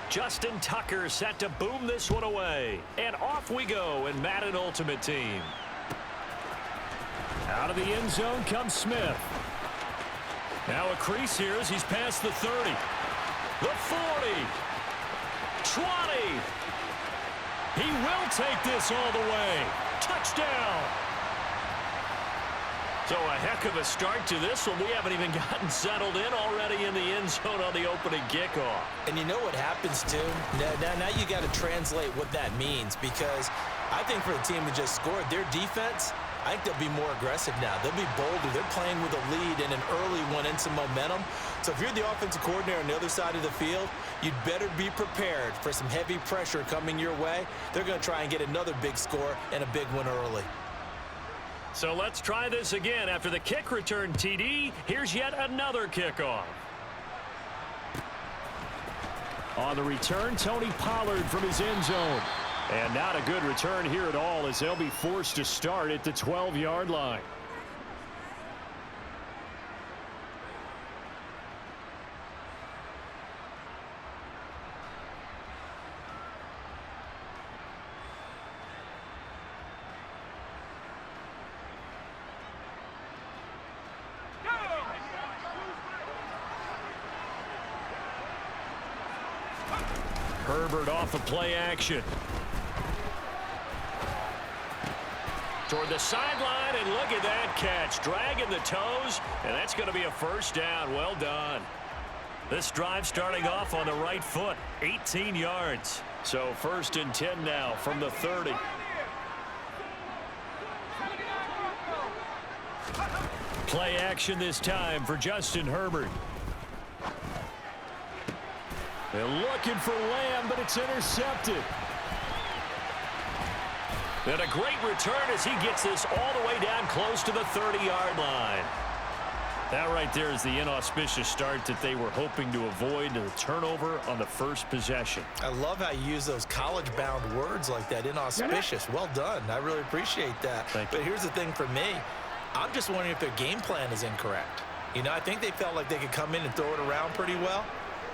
Justin Tucker set to boom this one away. And off we go in Madden Ultimate Team. Out of the end zone comes Smith. Now a crease here as he's past the 30. The 40. 20. He will take this all the way. Touchdown. So a heck of a start to this one. We haven't even gotten settled in already in the end zone on the opening kickoff. And you know what happens, too? Now you got to translate what that means, because I think for the team that just scored, their defense, I think they'll be more aggressive now. They'll be bolder. They're playing with a lead and an early one and some momentum. So if you're the offensive coordinator on the other side of the field, you'd better be prepared for some heavy pressure coming your way. They're going to try and get another big score and a big one early. So let's try this again. After the kick return TD, here's yet another kickoff. On the return, Tony Pollard from his end zone. And not a good return here at all, as they'll be forced to start at the 12-yard line. Herbert off the play action. Toward the sideline, and look at that catch. Dragging the toes, and that's going to be a first down. Well done. This drive starting off on the right foot. 18 yards. So 1st and 10 now from the 30. Play action this time for Justin Herbert. They're looking for Lamb, but it's intercepted. And a great return as he gets this all the way down close to the 30-yard line. That right there is the inauspicious start that they were hoping to avoid, the turnover on the first possession. I love how you use those college-bound words like that, inauspicious. Well done. I really appreciate that. Thank you. But here's the thing for me. I'm just wondering if their game plan is incorrect. You know, I think they felt like they could come in and throw it around pretty well.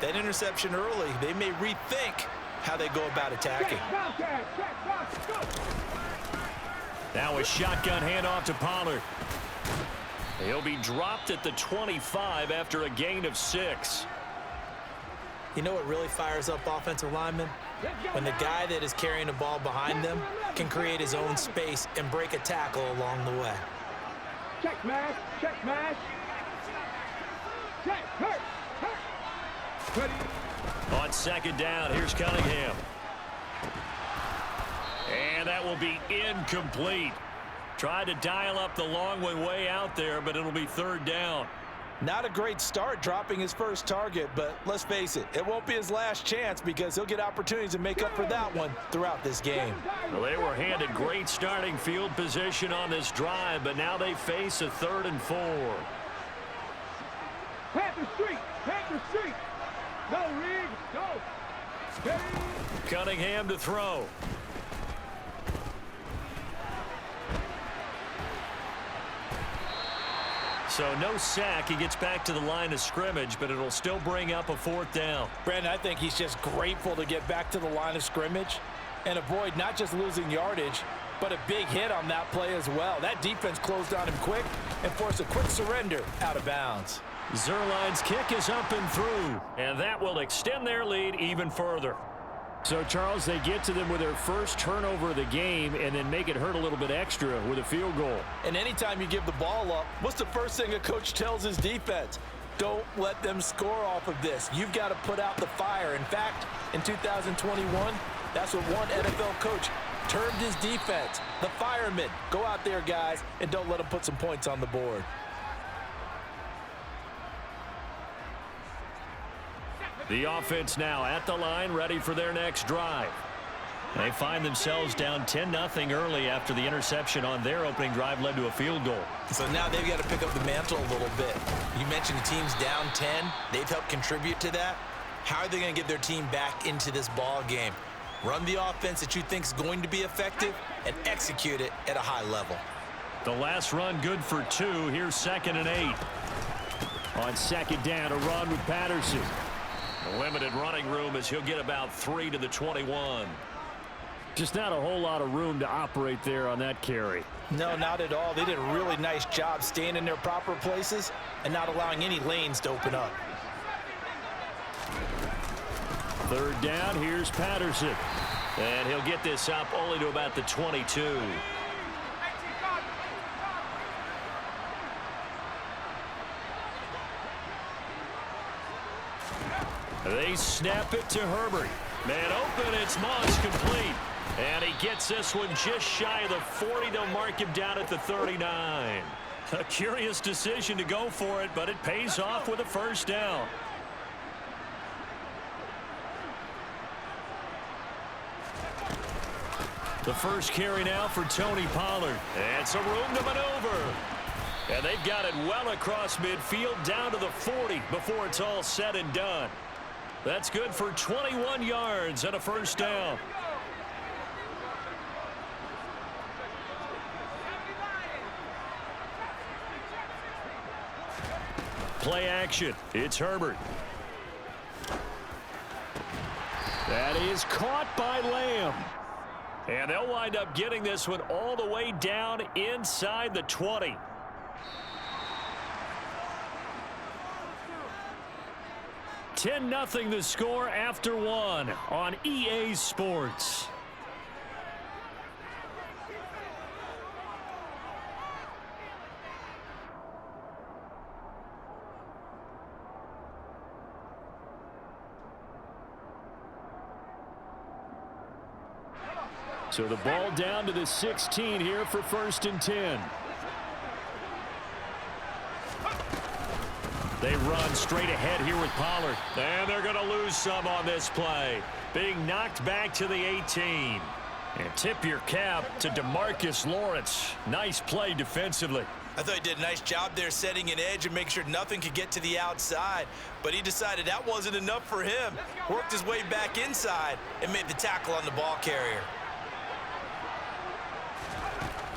That interception early, they may rethink how they go about attacking. Now a shotgun handoff to Pollard. He'll be dropped at the 25 after a gain of 6. You know what really fires up offensive linemen? When the guy that is carrying the ball behind them can create his own space and break a tackle along the way. Check mash, check mash. Check, hurt. On 2nd down, here's Cunningham. And that will be incomplete. Tried to dial up the long one way out there, but it'll be 3rd down. Not a great start dropping his first target, but let's face it, it won't be his last chance because he'll get opportunities to make up for that one throughout this game. Well, they were handed great starting field position on this drive, but now they face a 3rd and 4. Panther Street. Go, Reed, go. Cunningham to throw. So no sack. He gets back to the line of scrimmage, but it'll still bring up a 4th down. Brandon, I think he's just grateful to get back to the line of scrimmage and avoid not just losing yardage, but a big hit on that play as well. That defense closed on him quick and forced a quick surrender out of bounds. Zuerlein's kick is up and through, and that will extend their lead even further. So, Charles, they get to them with their first turnover of the game and then make it hurt a little bit extra with a field goal. And anytime you give the ball up, what's the first thing a coach tells his defense? Don't let them score off of this. You've got to put out the fire. In fact, in 2021, that's what one NFL coach termed his defense, the firemen. Go out there, guys, and don't let them put some points on the board. The offense now at the line, ready for their next drive. They find themselves down 10-0 early after the interception on their opening drive led to a field goal. So now they've got to pick up the mantle a little bit. You mentioned the team's down 10. They've helped contribute to that. How are they going to get their team back into this ball game? Run the offense that you think is going to be effective and execute it at a high level. The last run good for 2. Here's 2nd and 8. On 2nd down, a run with Patterson. Limited running room as he'll get about 3 to the 21. Just not a whole lot of room to operate there on that carry. No, not at all. They did a really nice job staying in their proper places and not allowing any lanes to open up. Third down, here's Patterson. And he'll get this up only to about the 22. They snap it to Herbert. Man open, it's Moss complete. And he gets this one just shy of the 40. They'll mark him down at the 39. A curious decision to go for it, but it pays off with a first down. The first carry now for Tony Pollard. And some room to maneuver. And they've got it well across midfield down to the 40 before it's all said and done. That's good for 21 yards and a first down. Play action. It's Herbert. That is caught by Lamb. And they'll wind up getting this one all the way down inside the 20. (10-0) the score after one on EA Sports. So the ball down to the 16 here for 1st and 10. They run straight ahead here with Pollard. And they're going to lose some on this play. Being knocked back to the 18. And tip your cap to DeMarcus Lawrence. Nice play defensively. I thought he did a nice job there setting an edge and make sure nothing could get to the outside. But he decided that wasn't enough for him. Worked his way back inside and made the tackle on the ball carrier.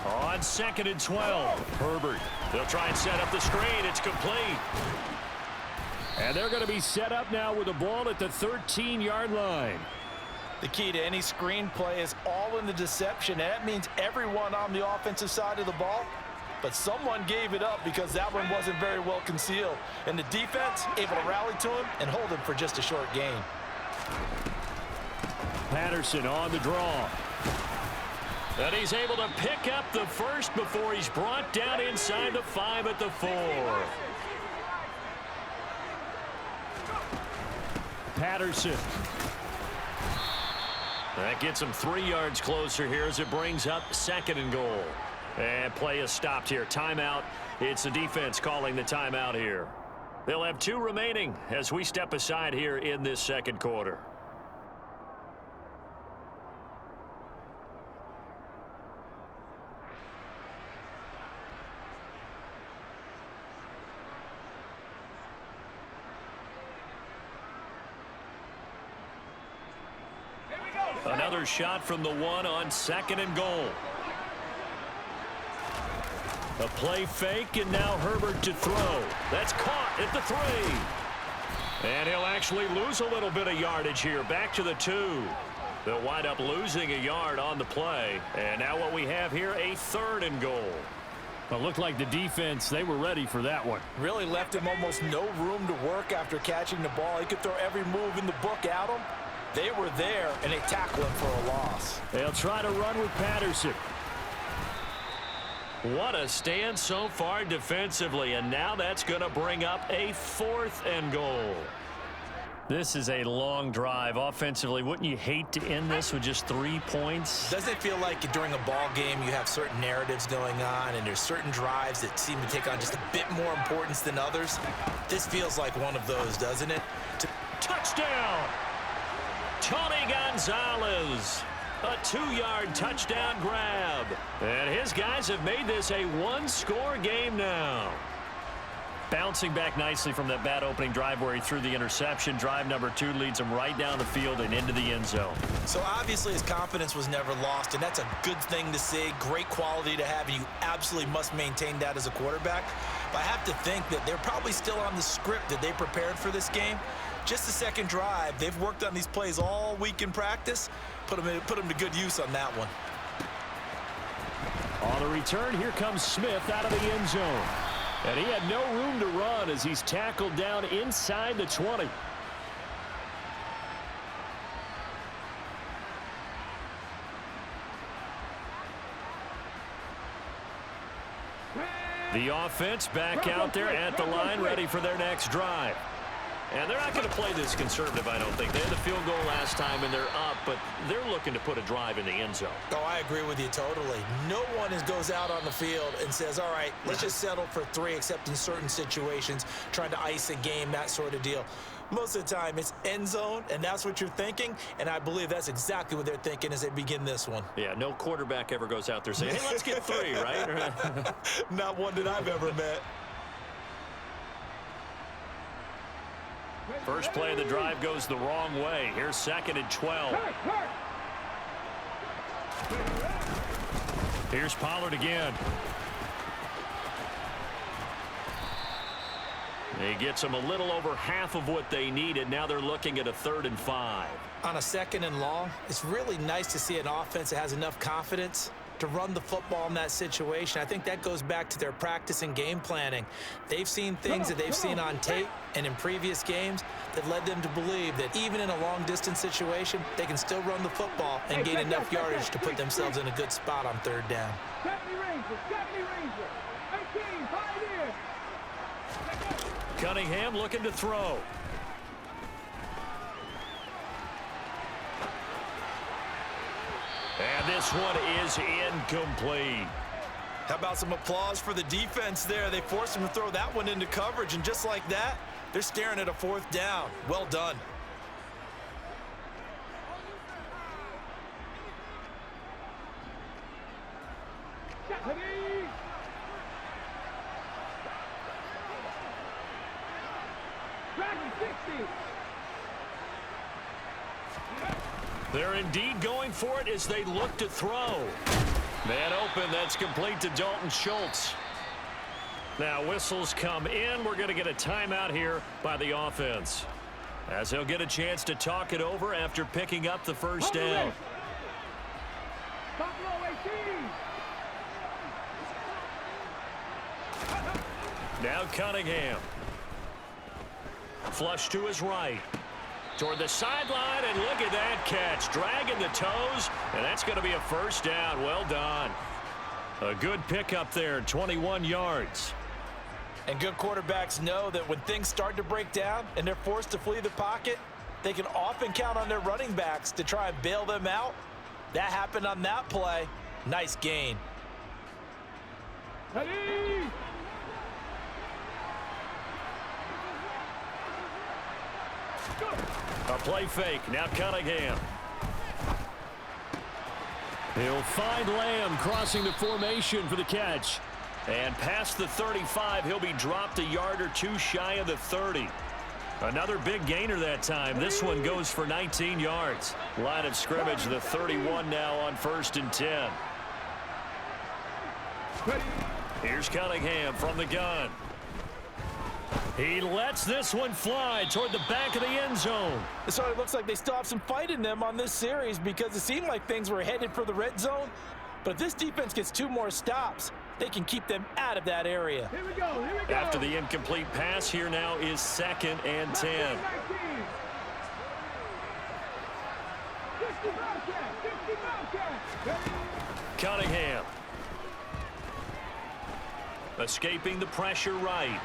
On 2nd and 12, Herbert. They'll try and set up the screen. It's complete. And they're going to be set up now with the ball at the 13-yard line. The key to any screen play is all in the deception. And that means everyone on the offensive side of the ball. But someone gave it up because that one wasn't very well concealed. And the defense able to rally to him and hold him for just a short gain. Patterson on the draw. And he's able to pick up the first before he's brought down inside the 5 at the 4. Patterson. That gets him 3 yards closer here as it brings up 2nd and goal. And play is stopped here. Timeout. It's the defense calling the timeout here. They'll have 2 remaining as we step aside here in this 2nd quarter. Another shot from the 1 on 2nd and goal. A play fake, and now Herbert to throw. That's caught at the 3. And he'll actually lose a little bit of yardage here. Back to the 2. They'll wind up losing a yard on the play. And now what we have here, a 3rd and goal. It looked like the defense, they were ready for that one. Really left him almost no room to work after catching the ball. He could throw every move in the book at him. They were there, and they tackled him for a loss. They'll try to run with Patterson. What a stand so far defensively, and now that's going to bring up a 4th and goal. This is a long drive. Offensively, wouldn't you hate to end this with just 3 points? Doesn't it feel like during a ball game you have certain narratives going on and there's certain drives that seem to take on just a bit more importance than others? This feels like one of those, doesn't it? Touchdown! Tony Gonzalez. A 2-yard touchdown grab. And his guys have made this a 1-score game now. Bouncing back nicely from that bad opening drive where he threw the interception. Drive number 2 leads him right down the field and into the end zone. So obviously his confidence was never lost, and that's a good thing to see. Great quality to have, and you absolutely must maintain that as a quarterback. But I have to think that they're probably still on the script that they prepared for this game. Just the second drive. They've worked on these plays all week in practice. Put them to good use on that one. On the return, here comes Smith out of the end zone. And he had no room to run as he's tackled down inside the 20. The offense back out there at the line, ready for their next drive. And they're not going to play this conservative, I don't think. They had the field goal last time, and they're up, but they're looking to put a drive in the end zone. Oh, I agree with you totally. No one goes out on the field and says, all right, let's just settle for 3, except in certain situations, trying to ice a game, that sort of deal. Most of the time, it's end zone, and that's what you're thinking, and I believe that's exactly what they're thinking as they begin this one. Yeah, no quarterback ever goes out there saying, hey, let's get 3, right? Not one that I've ever met. First play of the drive goes the wrong way. Here's 2nd and 12. Here's Pollard again. He gets them a little over half of what they needed. Now they're looking at a 3rd and 5. On a 2nd and long, it's really nice to see an offense that has enough confidence to run the football in that situation. I think that goes back to their practice and game planning. They've seen things that they've seen on tape and in previous games that led them to believe that even in a long-distance situation, they can still run the football and gain enough yardage to put themselves in a good spot on 3rd down. 70 Ranger, 18, 5 in. Cunningham looking to throw. And this one is incomplete. How about some applause for the defense there? They forced him to throw that one into coverage, and just like that, they're staring at a 4th down. Well done. They're indeed going for it as they look to throw. Man open, that's complete to Dalton Schultz. Now whistles come in. We're going to get a timeout here by the offense, as they'll get a chance to talk it over after picking up the first down. Now Cunningham. Flush to his right. Toward the sideline, and look at that catch. Dragging the toes, and that's going to be a first down. Well done. A good pickup there, 21 yards. And good quarterbacks know that when things start to break down and they're forced to flee the pocket, they can often count on their running backs to try and bail them out. That happened on that play. Nice gain. Ready? A play fake. Now Cunningham. He'll find Lamb crossing the formation for the catch. And past the 35, he'll be dropped a yard or two shy of the 30. Another big gainer that time. This one goes for 19 yards. Line of scrimmage, the 31 now on 1st and 10. Here's Cunningham from the gun. He lets this one fly toward the back of the end zone. So it looks like they still have some fight in them on this series, because it seemed like things were headed for the red zone. But if this defense gets 2 more stops, they can keep them out of that area. Here we go, here we go. After the incomplete pass, here now is 2nd and 10. 50 Bobcat. Cunningham. Escaping the pressure right.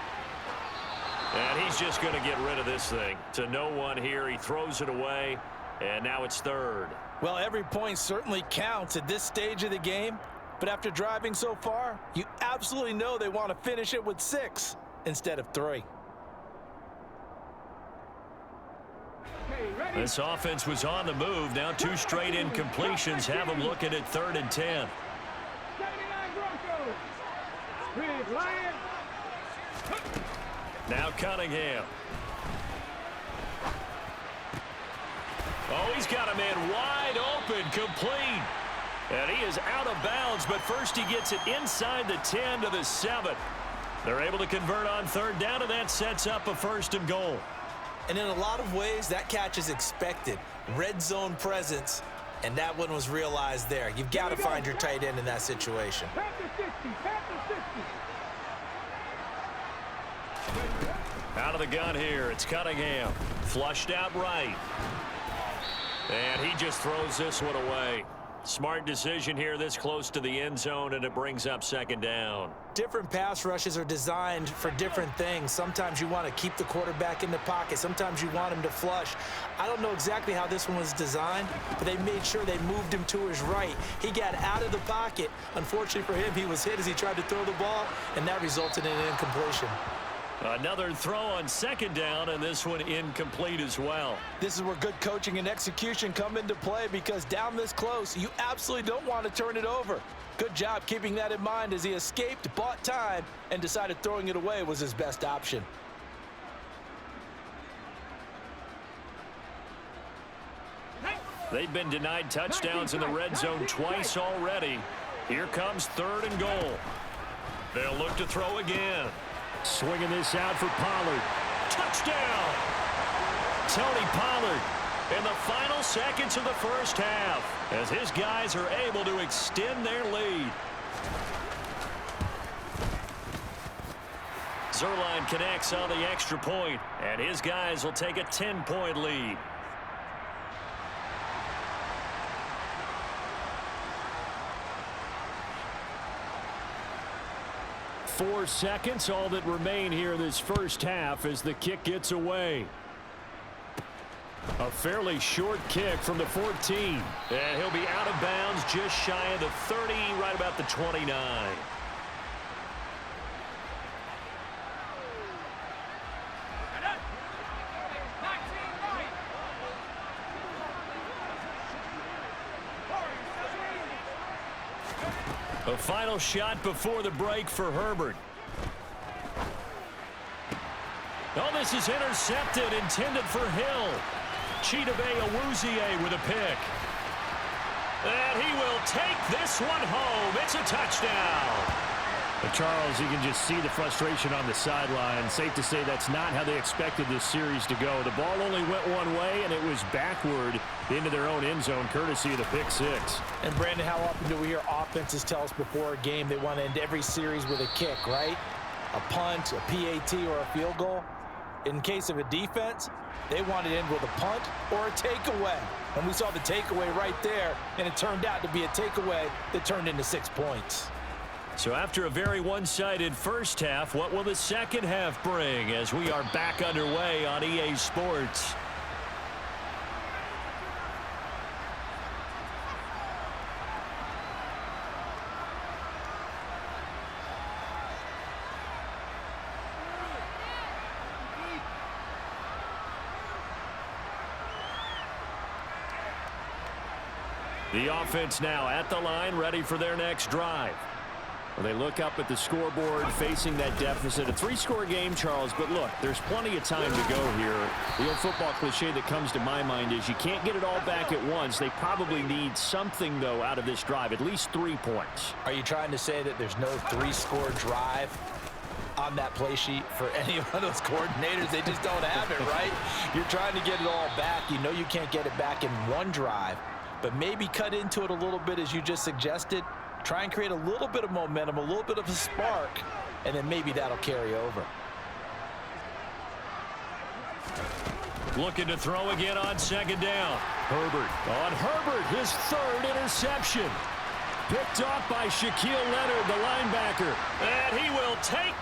And he's just going to get rid of this thing. To no one here. He throws it away, and now it's 3rd. Well, every point certainly counts at this stage of the game. But after driving so far, you absolutely know they want to finish it with 6 instead of 3. This offense was on the move. Now 2 straight incompletions have them looking at 3rd and 10. 79 Broncos. Red Lion. Now Cunningham. Oh, he's got a man wide open, complete. And he is out of bounds, but first he gets it inside the 10 to the 7. They're able to convert on 3rd down, and that sets up a 1st and goal. And in a lot of ways, that catch is expected. Red zone presence, and that one was realized there. You've got to find your tight end in that situation. Out of the gun here, it's Cunningham. Flushed out right. And he just throws this one away. Smart decision here this close to the end zone, and it brings up second down. Different pass rushes are designed for different things. Sometimes you want to keep the quarterback in the pocket. Sometimes you want him to flush. I don't know exactly how this one was designed, but they made sure they moved him to his right. He got out of the pocket. Unfortunately for him, he was hit as he tried to throw the ball, and that resulted in an incompletion. Another throw on second down, and this one incomplete as well. This is where good coaching and execution come into play, because down this close, you absolutely don't want to turn it over. Good job keeping that in mind as he escaped, bought time, and decided throwing it away was his best option. They've been denied touchdowns in the red zone twice already. Here comes third and goal. They'll look to throw again. Swinging this out for Pollard. Touchdown! Tony Pollard in the final seconds of the first half as his guys are able to extend their lead. Zerline connects on the extra point, and his guys will take a 10-point lead. Four seconds, all that remain here this first half as the kick gets away. A fairly short kick from the 14. And he'll be out of bounds just shy of the 30, right about the 29. A final shot before the break for Herbert. Oh, this is intercepted, intended for Hill. Chidobe Awuzie with a pick. And he will take this one home. It's a touchdown. But Charles, you can just see the frustration on the sideline. Safe to say that's not how they expected this series to go. The ball only went one way, and it was backward into their own end zone, courtesy of the pick six. And, Brandon, how often do we hear offenses tell us before a game they want to end every series with a kick, right? A punt, a PAT, or a field goal. In case of a defense, they want to end with a punt or a takeaway. And we saw the takeaway right there, and it turned out to be a takeaway that turned into 6 points. So after a very one-sided first half, what will the second half bring as we are back underway on EA Sports? The offense now at the line, ready for their next drive. Well, they look up at the scoreboard, facing that deficit. A three-score game, Charles, but look, there's plenty of time to go here. The old football cliche that comes to my mind is you can't get it all back at once. They probably need something, though, out of this drive, at least 3 points. Are you trying to say that there's no three-score drive on that play sheet for any of those coordinators? They just don't have it, right? You're trying to get it all back. You know you can't get it back in one drive, but maybe cut into it a little bit as you just suggested. Try and create a little bit of momentum, a little bit of a spark, and then maybe that'll carry over. Looking to throw again on second down. Herbert. On Herbert, his third interception. Picked off by Shaquille Leonard, the linebacker. And he will take